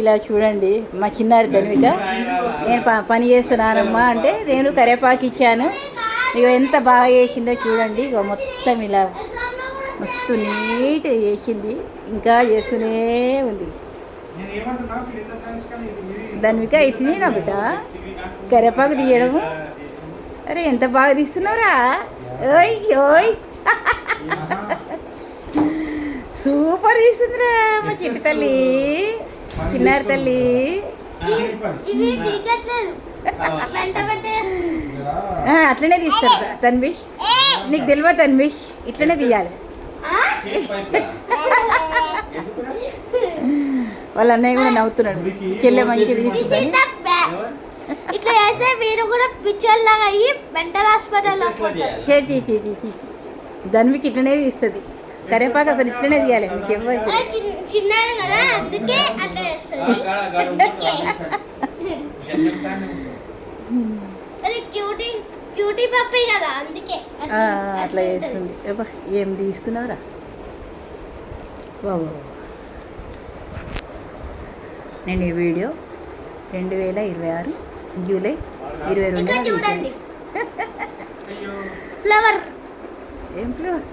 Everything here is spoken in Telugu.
ఇలా చూడండి మా చిన్నారి ధన్విక. నేను పని చేస్తున్నానమ్మా అంటే నేను కరేపాకు ఇచ్చాను. ఇక ఎంత బాగా చేసిందో చూడండి. ఇక మొత్తం ఇలా మస్తు నీట్గా చేసింది. ఇంకా చేస్తూనే ఉంది ధన్విక. ఇట్లనే నా బిడ్డ కరేపాకు తీయడము. అరే ఎంత బాగా తీస్తున్నావురా. ఓయ్ ఓయ్ సూపర్ తీస్తుందిరా మా చిన్న తల్లి, చిన్నారి తల్లి. అట్లనే తీస్తారు తన్విష్. నీకు తెలియదు తన్విష్, ఇట్లనే తీయాలి. వాళ్ళ అన్నయ్య కూడా నవ్వుతున్నాడు, చెల్లె మంచిది తీస్తుందని. ఇట్లా చేస్తే మీరు కూడా పిక్చర్ లాగా అయ్యి మెంటల్ హాస్పిటల్లో ధన్వికి ఇట్లనే తీస్తుంది కరేపాకు. అసలు ఇట్లనే తీయాలి. మీకు ఎవరు చిన్నది కదా అందుకే అట్లా చేస్తుంది. అది క్యూటీ క్యూటీ పప్పి కదా అందుకే అట్లా చేస్తుంది. ఏం తీస్తున్నావురా బాబు. నేను ఈ వీడియో 2026 జూలై 22 చూడండి. ఫ్లవర్ ఏం ఫ్లవర్